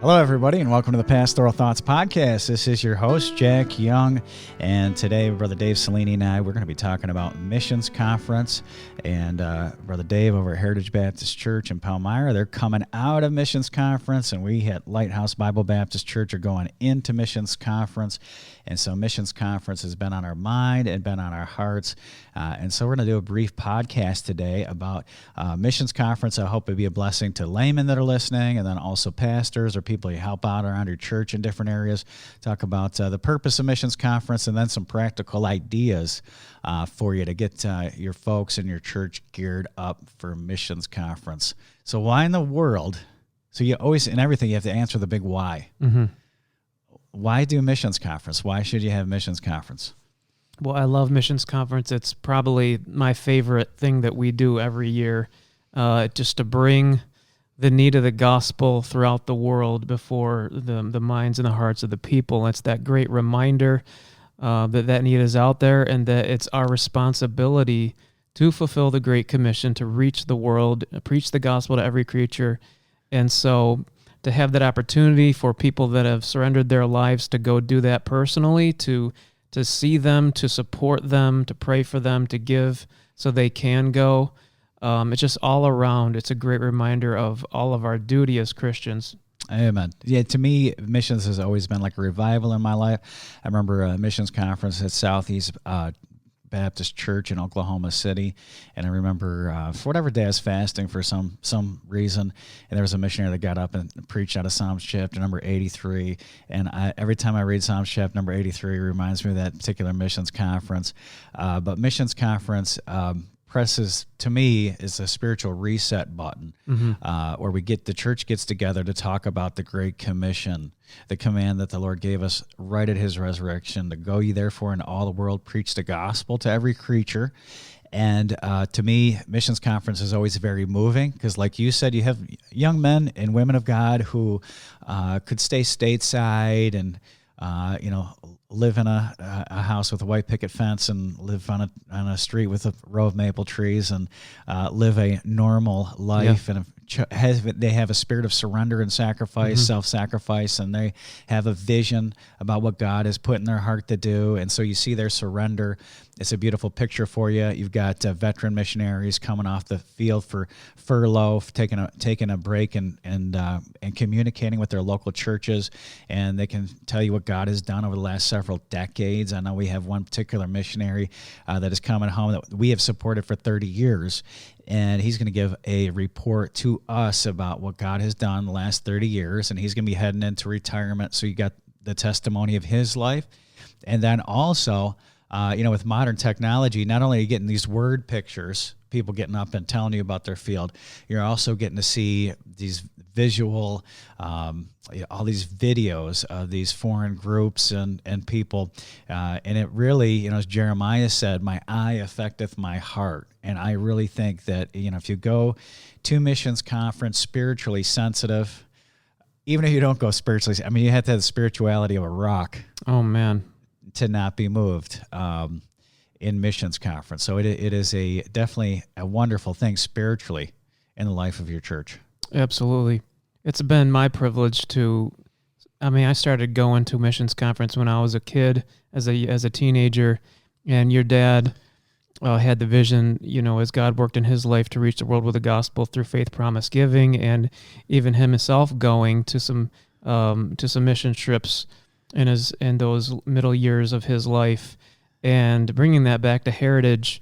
Hello, everybody, and welcome to the Pastoral Thoughts Podcast. This is your host, Jack Young, and today, Brother Dave Cialini and I, we're going to be talking about missions conference, and Brother Dave over at Heritage Baptist Church in Palmyra, they're coming out of missions conference, and we at Lighthouse Bible Baptist Church are going into missions conference, and so missions conference has been on our mind and been on our hearts, and so we're going to do a brief podcast today about missions conference. I hope it'll be a blessing to laymen that are listening, and then also pastors or people you help out around your church in different areas. Talk about the purpose of missions conference and then some practical ideas for you to get your folks in your church geared up for missions conference. So why in the world? So you always, in everything, you have to answer the big why. Mm-hmm. Why do missions conference? Why should you have missions conference? Well, I love missions conference. It's probably my favorite thing that we do every year, just to bring the need of the gospel throughout the world before the minds and the hearts of the people. It's that great reminder that need is out there, and that it's our responsibility to fulfill the Great Commission, to reach the world, preach the gospel to every creature. And so to have that opportunity for people that have surrendered their lives to go do that personally, to see them, to support them, to pray for them, to give so they can go. It's just all around. It's a great reminder of all of our duty as Christians. Amen. Yeah, to me, missions has always been like a revival in my life. I remember a missions conference at Southeast Baptist Church in Oklahoma City, and I remember for whatever day I was fasting for some reason, and there was a missionary that got up and preached out of Psalms chapter number 83, and every time I read Psalms chapter number 83, it reminds me of that particular missions conference. But missions conference presses, to me, is a spiritual reset button, where the church gets together to talk about the Great Commission, the command that the Lord gave us right at His resurrection, to go ye therefore into all the world, preach the gospel to every creature. And to me, missions conference is always very moving because, like you said, you have young men and women of God who could stay stateside and live in a house with a white picket fence and live on a street with a row of maple trees and live a normal life. Yeah. And they have a spirit of surrender and sacrifice, self-sacrifice, and they have a vision about what God has put in their heart to do. And so you see their surrender. It's a beautiful picture for you. You've got veteran missionaries coming off the field for furlough, taking a break and communicating with their local churches, and they can tell you what God has done over the last several decades. I know we have one particular missionary that is coming home that we have supported for 30 years, and he's going to give a report to us about what God has done the last 30 years, and he's going to be heading into retirement, so you got the testimony of his life. And then also, with modern technology, not only are you getting these word pictures, people getting up and telling you about their field, you're also getting to see these visual, all these videos of these foreign groups and people. And it really, as Jeremiah said, my eye affecteth my heart. And I really think that, if you go to missions conference spiritually sensitive, even if you don't go spiritually, you have to have the spirituality of a rock. Oh, man. To not be moved in missions conference. So it is definitely a wonderful thing spiritually in the life of your church. Absolutely. It's been my privilege I started going to missions conference when I was a kid, as a teenager, and your dad had the vision, as God worked in his life to reach the world with the gospel through faith promise giving, and even himself going to some mission trips in those middle years of his life, and bringing that back to Heritage,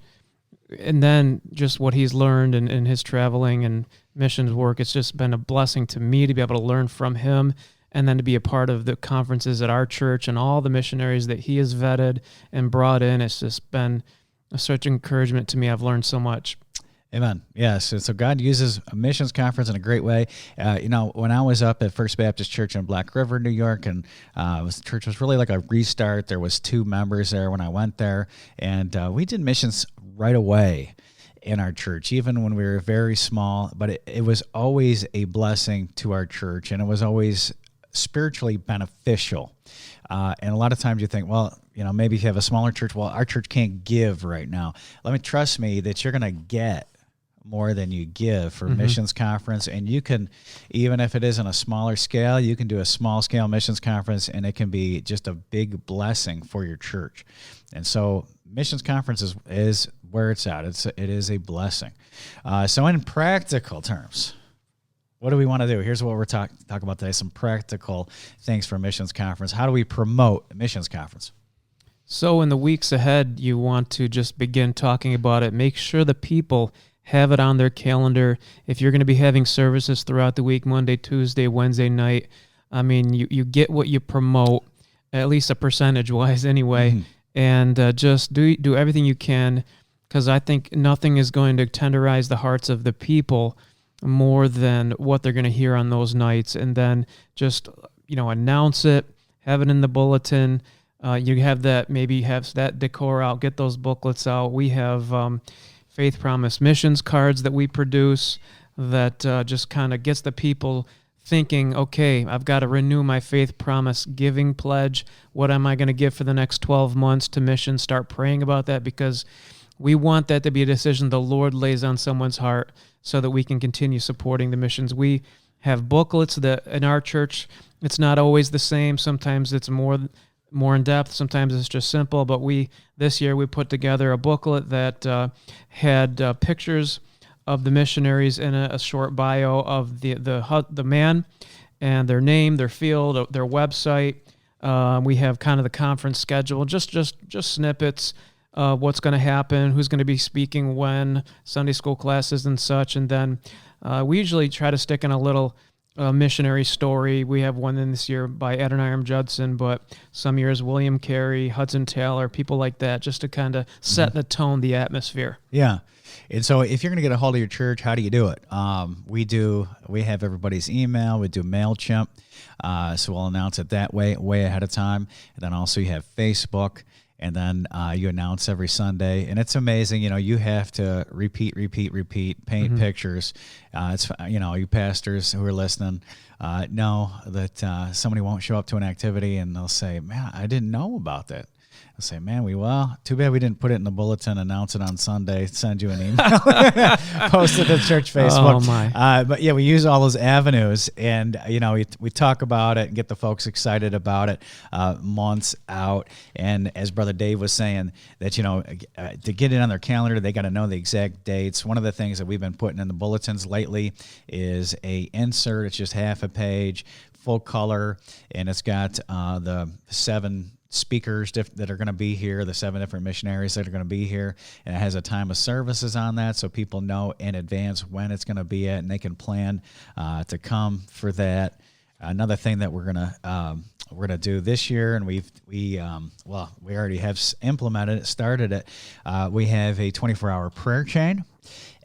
and then just what he's learned in his traveling and missions work. It's just been a blessing to me to be able to learn from him, and then to be a part of the conferences at our church and all the missionaries that he has vetted and brought in. It's just been such encouragement to me. I've learned so much. Amen. Yes. So God uses a missions conference in a great way. When I was up at First Baptist Church in Black River, New York, and the church was really like a restart. There was 2 members there when I went there, and we did missions right away in our church, even when we were very small. But it was always a blessing to our church, and it was always spiritually beneficial. And a lot of times you think, well, maybe if you have a smaller church, well, our church can't give right now. Trust me that you're going to get more than you give for missions conference. And you can, even if it isn't a smaller scale, you can do a small scale missions conference, and it can be just a big blessing for your church. And so missions conference is where it's at. It is a blessing. So in practical terms, what do we want to do? Here's what we're talking about today, some practical things for missions conference. How do we promote a missions conference? So in the weeks ahead, you want to just begin talking about it. Make sure the people have it on their calendar. If you're going to be having services throughout the week, Monday, Tuesday, Wednesday night, I mean, you get what you promote, at least a percentage-wise anyway, and just do everything you can, because I think nothing is going to tenderize the hearts of the people more than what they're going to hear on those nights. And then just, announce it, have it in the bulletin. You have that, maybe have that decor out, get those booklets out. We have Faith Promise missions cards that we produce that just kind of gets the people thinking, okay, I've got to renew my Faith Promise giving pledge. What am I going to give for the next 12 months to missions? Start praying about that, because we want that to be a decision the Lord lays on someone's heart so that we can continue supporting the missions. We have booklets that in our church, it's not always the same. Sometimes it's more in depth. Sometimes it's just simple. But this year we put together a booklet that had pictures of the missionaries in a short bio of the man and their name, their field, their website. We have kind of the conference schedule, just snippets of what's going to happen, who's going to be speaking when, Sunday school classes and such. And then we usually try to stick in a little missionary story. We have one in this year by Adoniram Judson, but some years William Carey, Hudson Taylor, people like that, just to kind of set the tone, the atmosphere. Yeah. And so if you're going to get a hold of your church, how do you do it? We have everybody's email. We do MailChimp. So we'll announce it that way ahead of time. And then also you have Facebook. And then you announce every Sunday, and it's amazing. You have to repeat, paint pictures. It's you pastors who are listening know that somebody won't show up to an activity, and they'll say, "Man, I didn't know about that." I'll say, "Man, too bad we didn't put it in the bulletin, announce it on Sunday, send you an email, post it to church Facebook." Oh my! But yeah, we use all those avenues, and we talk about it and get the folks excited about it months out. And as Brother Dave was saying, that to get it on their calendar, they got to know the exact dates. One of the things that we've been putting in the bulletins lately is a insert. It's just half a page, full color, and it's got the 7 speakers that are going to be here, the 7 different missionaries that are going to be here, and it has a time of services on that, so people know in advance when it's going to be at, and they can plan to come for that. Another thing that we're gonna do this year, and we already have implemented it, started it. We have a 24-hour prayer chain.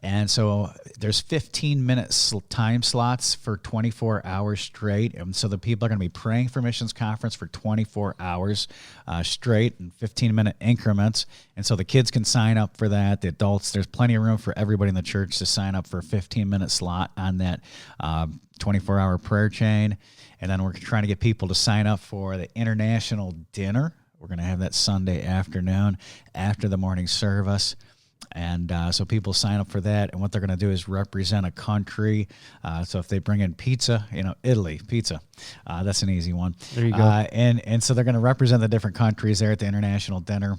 And so there's 15-minute time slots for 24 hours straight. And so the people are going to be praying for missions conference for 24 hours straight in 15-minute increments. And so the kids can sign up for that. The adults, there's plenty of room for everybody in the church to sign up for a 15-minute slot on that 24-hour prayer chain. And then we're trying to get people to sign up for the international dinner. We're going to have that Sunday afternoon after the morning service. And so people sign up for that, and what they're going to do is represent a country. So if they bring in pizza, Italy, pizza, that's an easy one. There you go. And so they're going to represent the different countries there at the international dinner.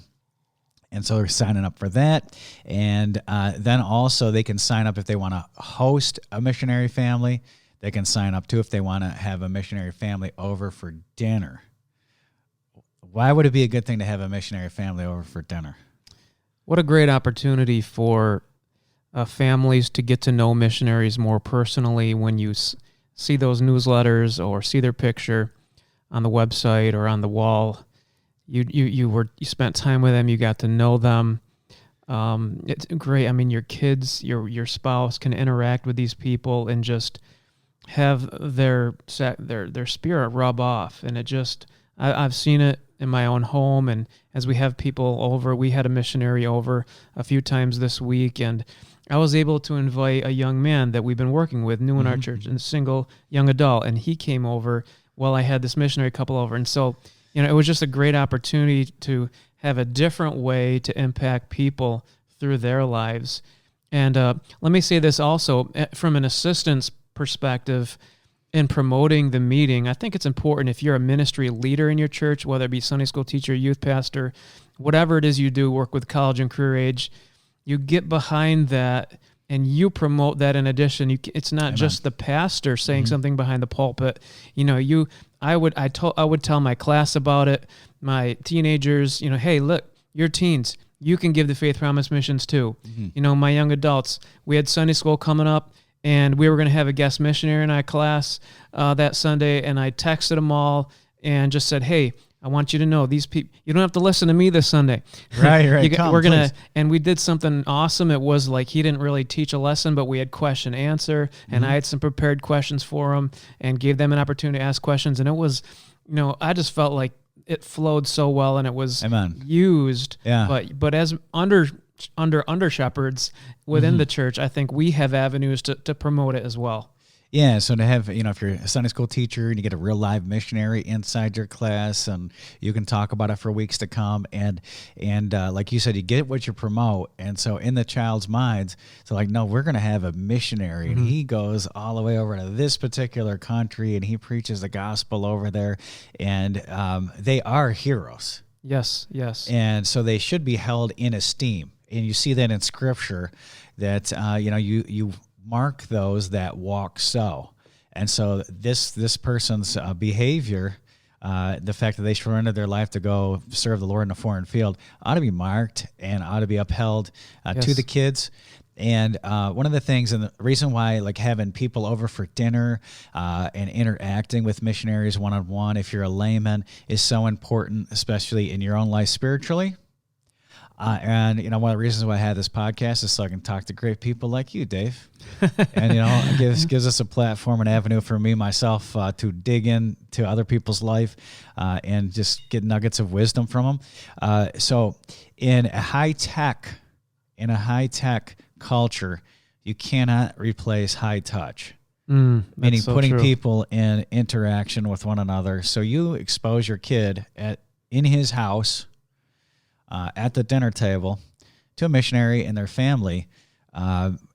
And so they're signing up for that. And then also they can sign up if they want to host a missionary family. They can sign up, too, if they want to have a missionary family over for dinner. Why would it be a good thing to have a missionary family over for dinner? What a great opportunity for families to get to know missionaries more personally when you see those newsletters or see their picture on the website or on the wall. You spent time with them, you got to know them. It's great. I mean, your kids, your spouse can interact with these people and just have their spirit rub off, and I've seen it in my own home, and as we have people over, we had a missionary over a few times this week, and I was able to invite a young man that we've been working with, new in our church, and a single young adult, and he came over while I had this missionary couple over, and so it was just a great opportunity to have a different way to impact people through their lives. And let me say this also, from an assistant's perspective, in promoting the meeting, I think it's important if you're a ministry leader in your church, whether it be Sunday school teacher, youth pastor, whatever it is you do, work with college and career age, you get behind that and you promote that in addition. It's not Amen. Just the pastor saying something behind the pulpit. I would tell my class about it, my teenagers, hey, look, you're teens. You can give the Faith Promise missions too. My young adults, we had Sunday school coming up, and we were going to have a guest missionary in our class that Sunday, and I texted them all and just said, hey, I want you to know these people, you don't have to listen to me this Sunday. Right. We're going to, and we did something awesome. It was like he didn't really teach a lesson, but we had question answer, and I had some prepared questions for them and gave them an opportunity to ask questions. And it was, I just felt like it flowed so well, and it was used. Yeah. But as under shepherds within the church, I think we have avenues to promote it as well. Yeah, so to have, if you're a Sunday school teacher and you get a real live missionary inside your class, and you can talk about it for weeks to come, and like you said, you get what you promote, and so in the child's minds, so like, no, we're going to have a missionary, and he goes all the way over to this particular country, and he preaches the gospel over there, and they are heroes. Yes. And so they should be held in esteem, and you see that in Scripture, that you mark those that walk so. And so this person's behavior, the fact that they surrendered their life to go serve the Lord in a foreign field, ought to be marked and ought to be upheld to the kids. And one of the things, and the reason why, like, having people over for dinner and interacting with missionaries one-on-one, if you're a layman, is so important, especially in your own life spiritually. And one of the reasons why I had this podcast is so I can talk to great people like you, Dave. And it gives us a platform, an avenue for me myself to dig into other people's life and just get nuggets of wisdom from them. So in a high tech culture, you cannot replace high touch. Meaning so putting people in interaction with one another. So you expose your kid in his house, at the dinner table, to a missionary and their family.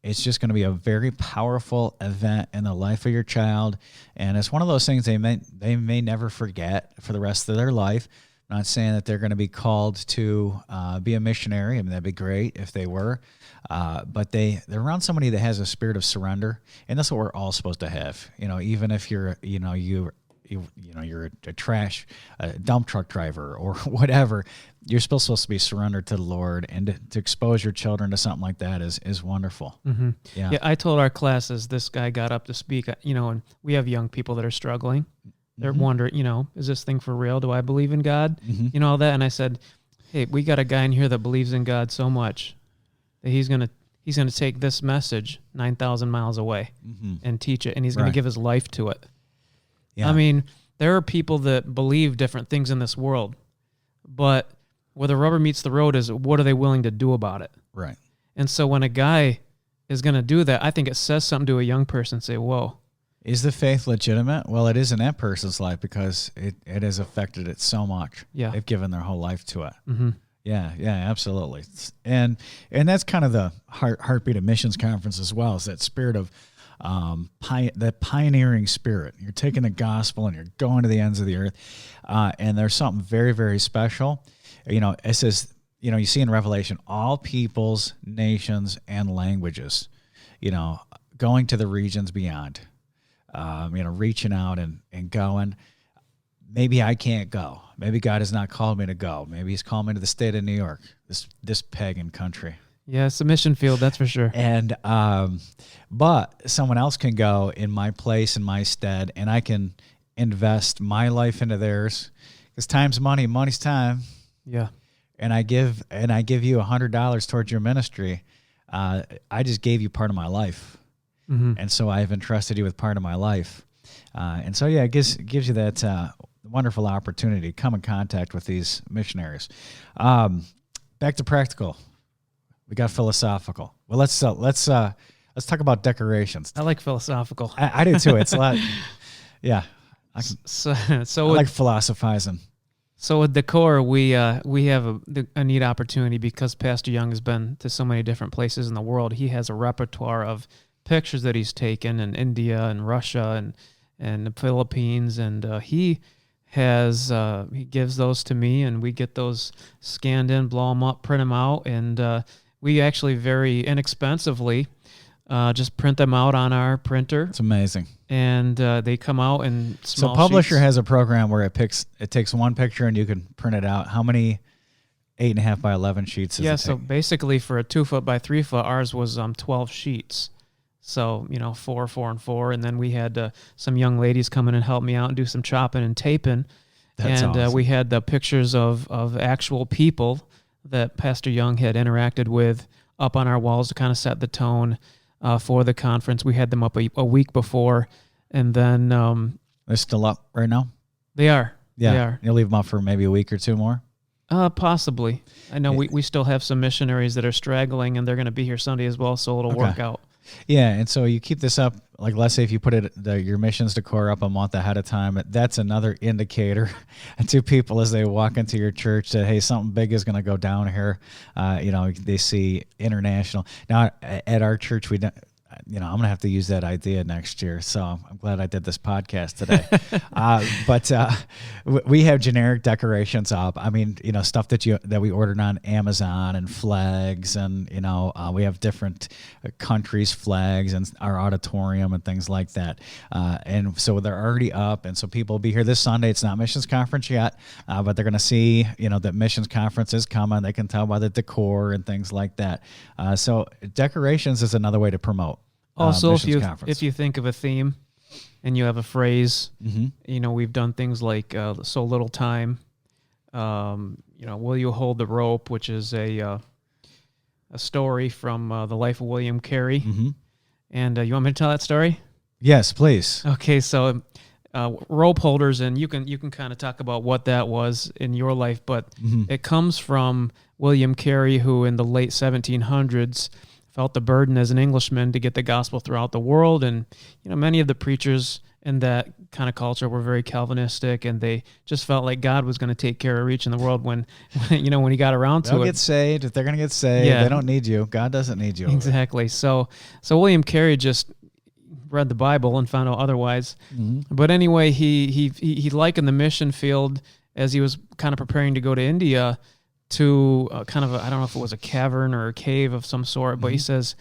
It's just going to be a very powerful event in the life of your child, and it's one of those things they may never forget for the rest of their life. I'm not saying that they're going to be called to be a missionary. I mean, that'd be great if they were, but they're around somebody that has a spirit of surrender, and that's what we're all supposed to have. Even if you're you're a dump truck driver or whatever, you're still supposed to be surrendered to the Lord, and to expose your children to something like that is wonderful. Yeah, I told our classes, this guy got up to speak, and we have young people that are struggling. They're wondering, is this thing for real? Do I believe in God? All that. And I said, hey, we got a guy in here that believes in God so much that he's gonna take this message 9,000 miles away and teach it, and he's gonna give his life to it. Yeah. I mean, there are people that believe different things in this world, but where the rubber meets the road is, what are they willing to do about it? Right. And so when a guy is going to do that, I think it says something to a young person. Say, whoa. Is the faith legitimate? Well, it is in that person's life because it has affected it so much. Yeah. They've given their whole life to it. Yeah, absolutely. And that's kind of the heartbeat of missions conference as well, is that spirit of that pioneering spirit. You're taking the gospel and you're going to the ends of the earth, and there's something very, very special. It says, you see in Revelation, all peoples, nations, and languages, going to the regions beyond, reaching out and going. Maybe I can't go. Maybe God has not called me to go. Maybe he's called me to the state of New York, this pagan country. Yeah, it's a mission field, that's for sure. And but someone else can go in my place, in my stead, and I can invest my life into theirs, because time's money, money's time. Yeah. And I give you $100 towards your ministry. I just gave you part of my life, and so I've entrusted you with part of my life. And so it gives you that wonderful opportunity to come in contact with these missionaries. Back to practical. We got philosophical. Well, let's talk about decorations. I like philosophical. I do too. It's a lot. Yeah. I like philosophizing. So with decor, we have a neat opportunity because Pastor Young has been to so many different places in the world. He has a repertoire of pictures that he's taken in India and Russia and the Philippines, and he gives those to me, and we get those scanned in, blow them up, print them out, and we actually very inexpensively just print them out on our printer. It's amazing. And they come out in small So Publisher sheets. has a program where it takes one picture and you can print it out. How many 8.5 by 11 sheets does it take? So basically for a 2 foot by 3 foot, ours was 12 sheets. So, 4, 4, and 4. And then we had some young ladies come in and help me out and do some chopping and taping. That's awesome. We had the pictures of actual people that Pastor Young had interacted with up on our walls to kind of set the tone for the conference. We had them up a week before, and then They're still up right now? they are. Yeah. They are. You'll leave them up for maybe a week or two more? Possibly. I know we still have some missionaries that are straggling, and they're going to be here Sunday as well, so it'll work out. Yeah, and so you keep this up, like let's say if you put your missions decor up a month ahead of time, that's another indicator to people as they walk into your church that, hey, something big is going to go down here. They see international. Now, at our church, we don't. I'm going to have to use that idea next year. So I'm glad I did this podcast today. But we have generic decorations up. I mean, stuff that we ordered on Amazon and flags, and we have different countries' flags and our auditorium and things like that. And so they're already up, and so people will be here this Sunday. It's not missions conference yet, but they're going to see that missions conference is coming. They can tell by the decor and things like that. So decorations is another way to promote. Also, if you think of a theme and you have a phrase, mm-hmm. We've done things like so little time. Will you hold the rope, which is a story from the life of William Carey. Mm-hmm. And you want me to tell that story? Yes, please. Okay, so rope holders, and you can kind of talk about what that was in your life, but Mm-hmm. it comes from William Carey, who in the late 1700s felt the burden as an Englishman to get the gospel throughout the world. And, many of the preachers in that kind of culture were very Calvinistic, and they just felt like God was going to take care of reaching the world when he got around to it. They'll get saved. If they're going to get saved, They don't need you. God doesn't need you. Exactly. So William Carey just read the Bible and found out otherwise. Mm-hmm. But anyway, he likened the mission field as he was kind of preparing to go to India to kind of I don't know if it was a cavern or a cave of some sort, but he says,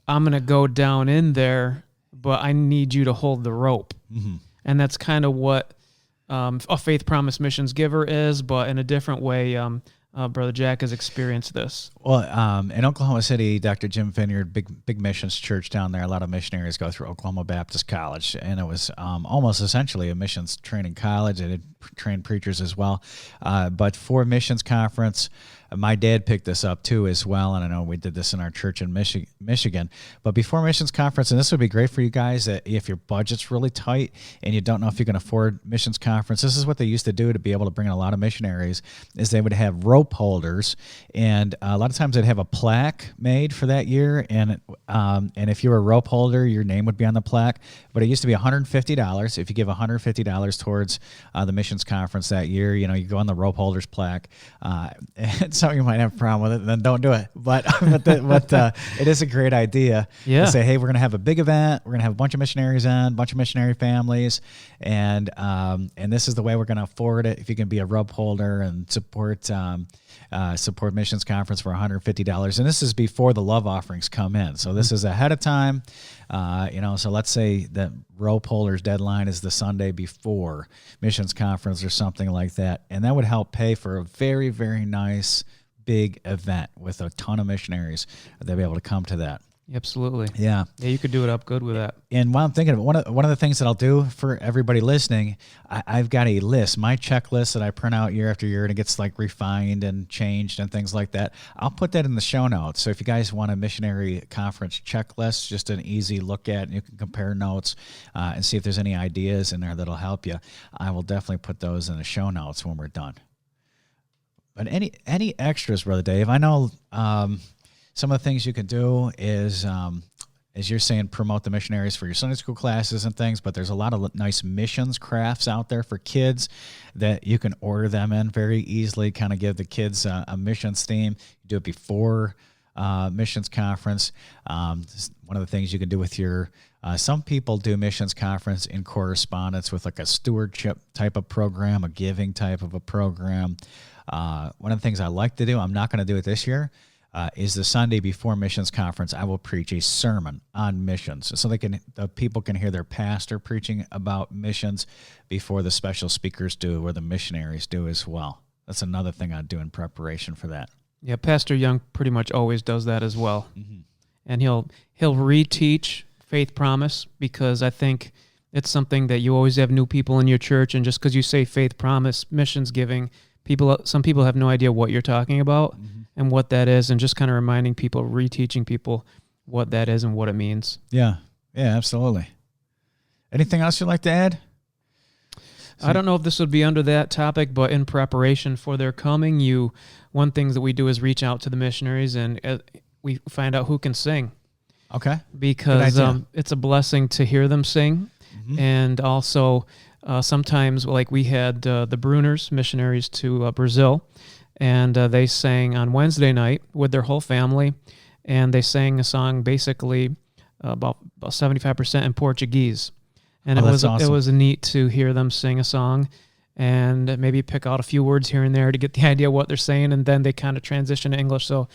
I'm going to go down in there, but I need you to hold the rope. Mm-hmm. And that's kind of what a Faith Promise Missions giver is, but in a different way. Brother Jack has experienced this. Well, in Oklahoma City, Dr. Jim Vineyard, big missions church down there, a lot of missionaries go through Oklahoma Baptist College, and it was almost essentially a missions training college. They did train preachers as well. But for missions conference, my dad picked this up too as well, and I know we did this in our church in Michigan. But before missions conference, and this would be great for you guys, if your budget's really tight and you don't know if you can afford missions conference, this is what they used to do to be able to bring in a lot of missionaries, is they would have rope holders, and a lot of times they'd have a plaque made for that year, and if you were a rope holder, your name would be on the plaque. But it used to be $150. If you give $150 towards the missions conference that year, you go on the rope holders plaque. It's something you might have a problem with it, then don't do it. But it is a great idea to say, hey, we're going to have a big event. We're going to have a bunch of missionaries on, a bunch of missionary families, and this is the way we're going to afford it. If you can be a rope holder and support missions conference for $150, and this is before the love offerings come in. So this is ahead of time. So let's say that rope holders deadline is the Sunday before missions conference or something like that, and that would help pay for a very, very nice big event with a ton of missionaries. They'll be able to come to that. Absolutely. Yeah, you could do it up good with that. And while I'm thinking of it, one of the things that I'll do for everybody listening, I've got a list, my checklist that I print out year after year, and it gets like refined and changed and things like that. I'll put that in the show notes. So if you guys want a missionary conference checklist, just an easy look at, and you can compare notes and see if there's any ideas in there that'll help you, I will definitely put those in the show notes when we're done. But any extras, Brother Dave? I know some of the things you can do is as you're saying, promote the missionaries for your Sunday school classes and things, but there's a lot of nice missions crafts out there for kids that you can order them in very easily, kind of give the kids a missions theme. You do it before missions conference. One of the things you can do with your, some people do missions conference in correspondence with like a stewardship type of program, a giving type of a program. One of the things I like to do, I'm not going to do it this year, is the Sunday before missions conference, I will preach a sermon on missions, so the people can hear their pastor preaching about missions before the special speakers do, or the missionaries do as well. That's another thing I do in preparation for that. Yeah, Pastor Young pretty much always does that as well, Mm-hmm. and he'll reteach Faith Promise, because I think it's something that you always have new people in your church, and just because you say Faith Promise, missions giving, some people have no idea what you're talking about. Mm-hmm. And what that is, and just kind of reminding people, reteaching people what that is and what it means. Yeah, absolutely. Anything else you'd like to add? I don't know if this would be under that topic, but in preparation for their coming, one thing that we do is reach out to the missionaries, and we find out who can sing. Okay. Because it's a blessing to hear them sing, mm-hmm. and also sometimes, like we had the Bruners, missionaries to Brazil, and they sang on Wednesday night with their whole family, and they sang a song basically about 75% in Portuguese. And it was awesome. It was neat to hear them sing a song and maybe pick out a few words here and there to get the idea of what they're saying, and then they kind of transition to English. So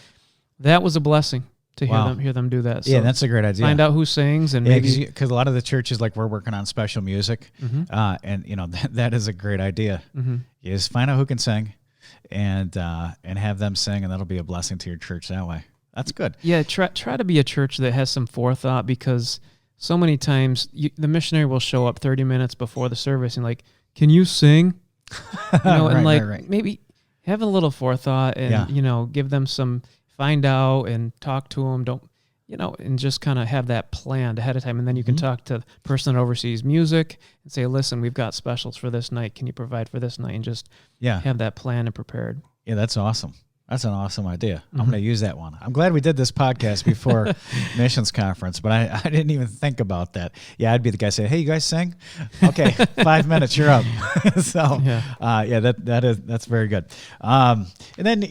that was a blessing to hear them do that. So yeah, that's a great idea. Find out who sings, and maybe because a lot of the churches, like, we're working on special music, mm-hmm. And that is a great idea. Mm-hmm. You just find out who can sing, and have them sing, and that'll be a blessing to your church that way. That's good. Yeah, try to be a church that has some forethought, because so many times the missionary will show up 30 minutes before the service and like, can you sing? Right. Maybe have a little forethought and give them some, find out and talk to them. Don't and just kind of have that planned ahead of time, and then you can mm-hmm. talk to the person that oversees music and say, listen, we've got specials for this night. Can you provide for this night? And just have that planned and prepared. Yeah, that's awesome. That's an awesome idea. Mm-hmm. I'm going to use that one. I'm glad we did this podcast before missions conference, but I didn't even think about that. Yeah, I'd be the guy saying, hey, you guys sing? Okay, 5 minutes, you're up. So, that's very good. And then,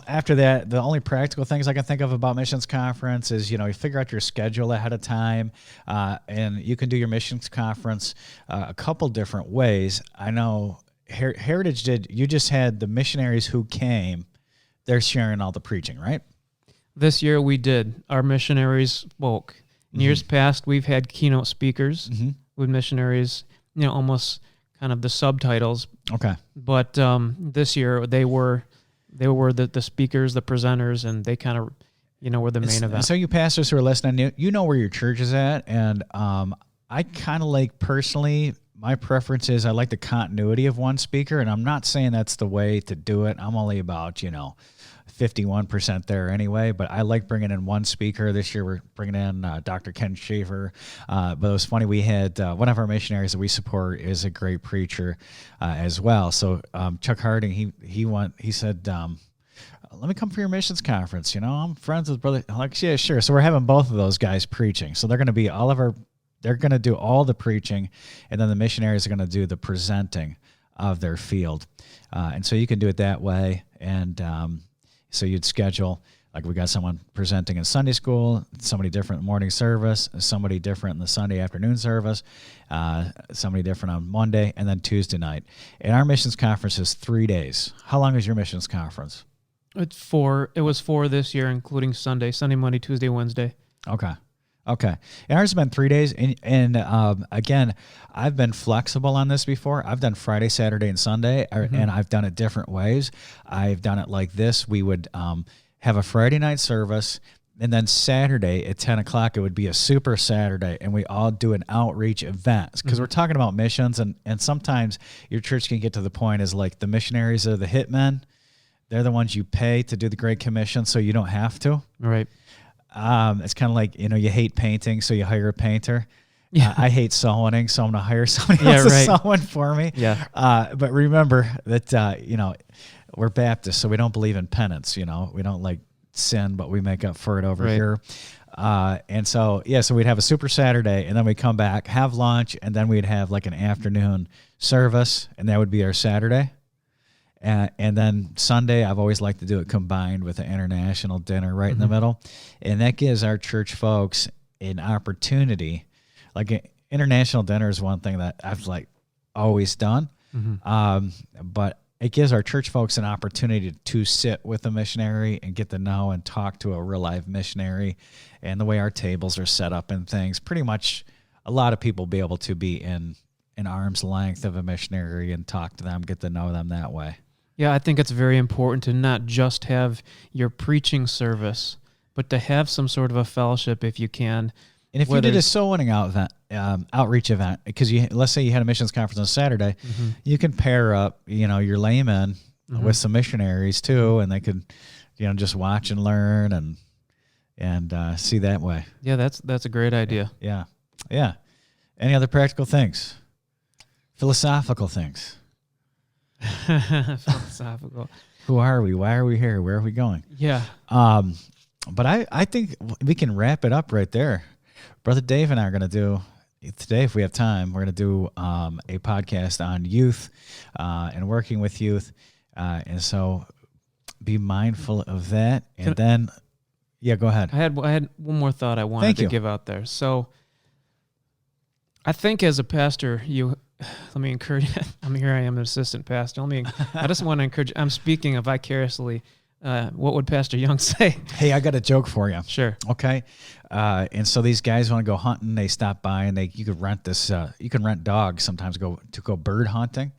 after that, the only practical things I can think of about missions conference is, you figure out your schedule ahead of time, and you can do your missions conference a couple different ways. I know Heritage you just had the missionaries who came. They're sharing all the preaching, right? This year we did. Our missionaries spoke. In mm-hmm. years past, we've had keynote speakers mm-hmm. with missionaries, almost kind of the subtitles. Okay. But this year they were the speakers, the presenters, and they kind of, were the main event. So you pastors who are listening, you know where your church is at, and I kind of like, personally, my preference is I like the continuity of one speaker, and I'm not saying that's the way to do it. I'm only about, 51% there anyway, but I like bringing in one speaker. This year we're bringing in Dr. Ken Schaefer, but it was funny. We had one of our missionaries that we support is a great preacher as well. So Chuck Harding, he said, let me come for your missions conference. I'm friends with brother. I'm like, yeah, sure. So we're having both of those guys preaching. So they're going to be they're going to do all the preaching, and then the missionaries are going to do the presenting of their field. And so you can do it that way. And so you'd schedule, like, we got someone presenting in Sunday school, somebody different in morning service, somebody different in the Sunday afternoon service, somebody different on Monday, and then Tuesday night. And our missions conference is 3 days. How long is your missions conference? It was 4 this year, including Sunday, Monday, Tuesday, Wednesday. Okay. And ours has been 3 days. And again, I've been flexible on this before. I've done Friday, Saturday, and Sunday, mm-hmm. and I've done it different ways. I've done it like this. We would have a Friday night service, and then Saturday at 10 o'clock, it would be a super Saturday, and we all do an outreach event. Because mm-hmm. we're talking about missions, and sometimes your church can get to the point as, like, the missionaries are the hitmen. They're the ones you pay to do the Great Commission, so you don't have to. Right. It's kind of like, you hate painting, so you hire a painter. Yeah. I hate sewing, so I'm going to hire somebody else to sew for me. Yeah. But remember that, we're Baptists, so we don't believe in penance. We don't like sin, but we make up for it over here. And so, so we'd have a Super Saturday, and then we'd come back, have lunch, and then we'd have like an afternoon service, and that would be our Saturday. And then Sunday, I've always liked to do it combined with an international dinner right in the middle. And that gives our church folks an opportunity. Like, an international dinner is one thing that I've like always done. But it gives our church folks an opportunity to sit with a missionary and get to know and talk to a real live missionary. And the way our tables are set up and things, pretty much a lot of people be able to be in arm's length of a missionary and talk to them, get to know them that way. Yeah, I think it's very important to not just have your preaching service, but to have some sort of a fellowship if you can. And if you did a soul winning outreach event, because let's say you had a missions conference on Saturday, you can pair up, your laymen with some missionaries too, and they could, just watch and learn and see that way. Yeah, that's a great idea. Yeah. Any other practical things? Philosophical things? Philosophical. Who are we? Why are we here? Where are we going? Yeah. But I think we can wrap it up right there. Brother Dave and I are going to do today, if we have time, we're going to do a podcast on youth and working with youth. And so be mindful of that. And then, go ahead. I had one more thought I wanted to give out there. So I think as a pastor, let me encourage. Here I am, an assistant pastor. I just want to encourage. I'm speaking vicariously. What would Pastor Young say? Hey, I got a joke for you. Sure. Okay. And so these guys want to go hunting. They stop by and you could rent this. You can rent dogs sometimes to go bird hunting.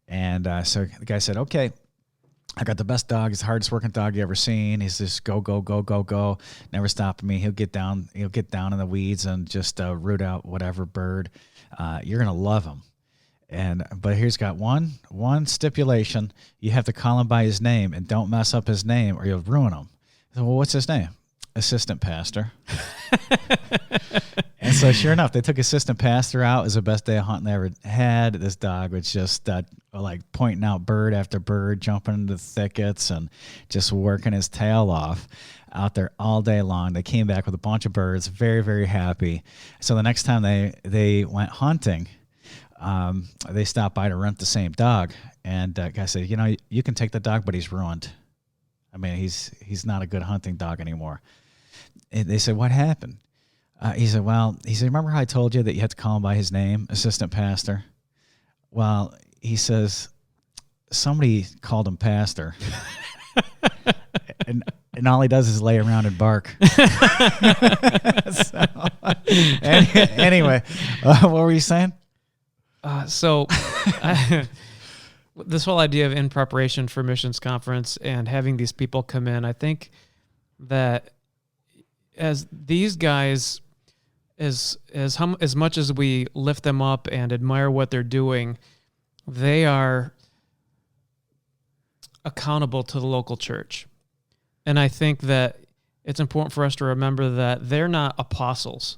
And so the guy said, "Okay, I got the best dog. It's the hardest working dog you ever seen. He's just go, never stopping me. He'll get down in the weeds and just root out whatever bird. You're gonna love him." But here's got one stipulation: you have to call him by his name and don't mess up his name or you'll ruin him. I said, "Well, what's his name?" "Assistant pastor." And so sure enough, they took assistant pastor out. It was the best day of hunting they ever had. This dog was just like pointing out bird after bird, jumping into the thickets and just working his tail off out there all day long. They came back with a bunch of birds, very, very happy. So the next time they went hunting, they stopped by to rent the same dog. And the guy said, "You can take the dog, but he's ruined. I mean, he's not a good hunting dog anymore." And they said, "What happened?" He said, "Remember how I told you that you had to call him by his name, assistant pastor?" Well, he says, somebody called him pastor. and all he does is lay around and bark. Anyway, what were you saying? This whole idea of in preparation for missions conference and having these people come in, I think that as these guys, as much as we lift them up and admire what they're doing, they are accountable to the local church. And I think that it's important for us to remember that they're not apostles.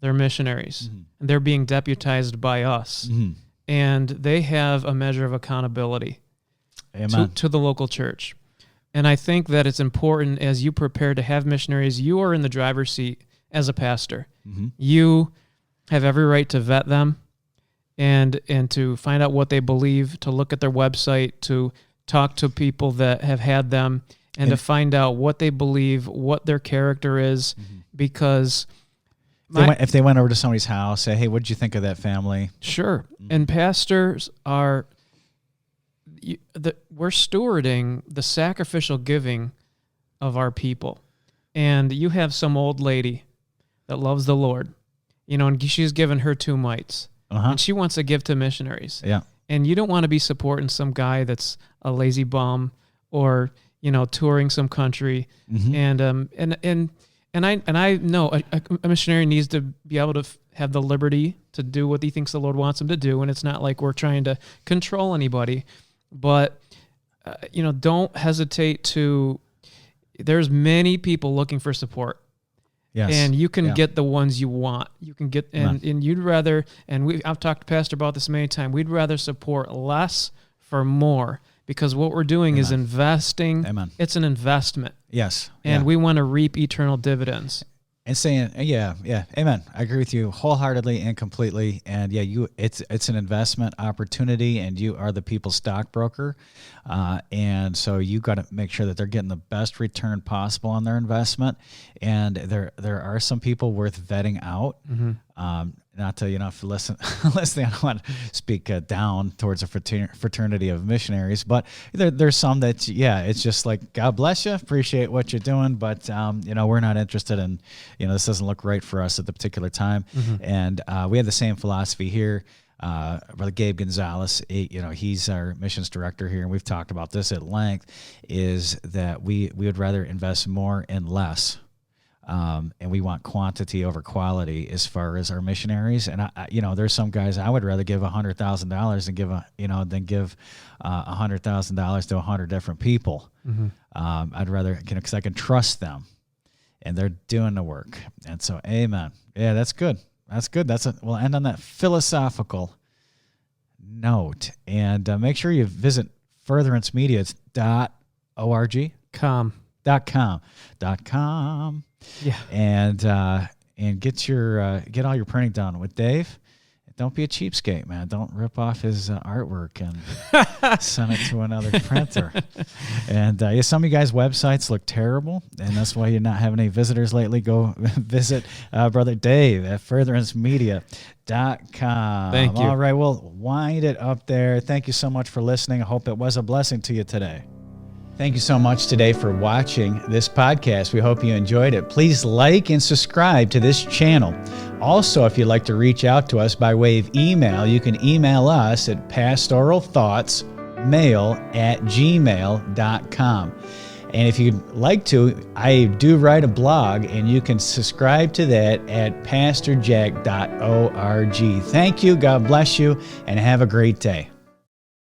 They're missionaries. And they're being deputized by us. And they have a measure of accountability to the local church. And I think that it's important as you prepare to have missionaries, you are in the driver's seat as a pastor. You have every right to vet them and to find out what they believe, to look at their website, to talk to people that have had them, and to find out what they believe, what their character is, because if they went over to somebody's house, say, "Hey, what did you think of that family?" Sure. And pastors are, we're stewarding the sacrificial giving of our people. And you have some old lady that loves the Lord, and she's given her 2 mites. And she wants to give to missionaries. Yeah. And you don't want to be supporting some guy that's a lazy bum or, touring some country. And I know a missionary needs to be able to have the liberty to do what he thinks the Lord wants him to do. And it's not like we're trying to control anybody, but, don't hesitate to, there's many people looking for support. Yes. And you can get the ones you want. You can get, and you'd rather, I've talked to Pastor about this many times, we'd rather support less for more, because what we're doing is Amen. investing. Amen. It's an investment, Yes. and we want to reap eternal dividends. And saying, yeah, amen. I agree with you wholeheartedly and completely. And yeah, it's an investment opportunity, and you are the people's stockbroker. And so you got to make sure that they're getting the best return possible on their investment. And there are some people worth vetting out. Not to, if you listen, I don't want to speak down towards a fraternity of missionaries, but there's some that, it's just like, God bless you, appreciate what you're doing, but, we're not interested in, this doesn't look right for us at the particular time. And we have the same philosophy here. Brother Gabe Gonzalez, he's our missions director here, and we've talked about this at length, is that we would rather invest more in less. And we want quantity over quality as far as our missionaries. And there's some guys I would rather give $100,000 than give $100,000 to 100 different people. I'd rather, because I can trust them, and they're doing the work. And so, amen. Yeah, that's good. That's good. We'll end on that philosophical note. And make sure you visit Furtherance Media. It's .org. Com. .com. Yeah. And get all your printing done with Dave. Don't be a cheapskate, man. Don't rip off his artwork and send it to another printer. And some of you guys' websites look terrible, and that's why you're not having any visitors lately. Go visit Brother Dave at furtherancemedia.com. Thank you. All right, we'll wind it up there. Thank you so much for listening. I hope it was a blessing to you today. Thank you so much today for watching this podcast. We hope you enjoyed it. Please like and subscribe to this channel. Also, if you'd like to reach out to us by way of email, you can email us at pastoralthoughtsmail@gmail.com. And if you'd like to, I do write a blog, and you can subscribe to that at pastorjack.org. Thank you, God bless you, and have a great day.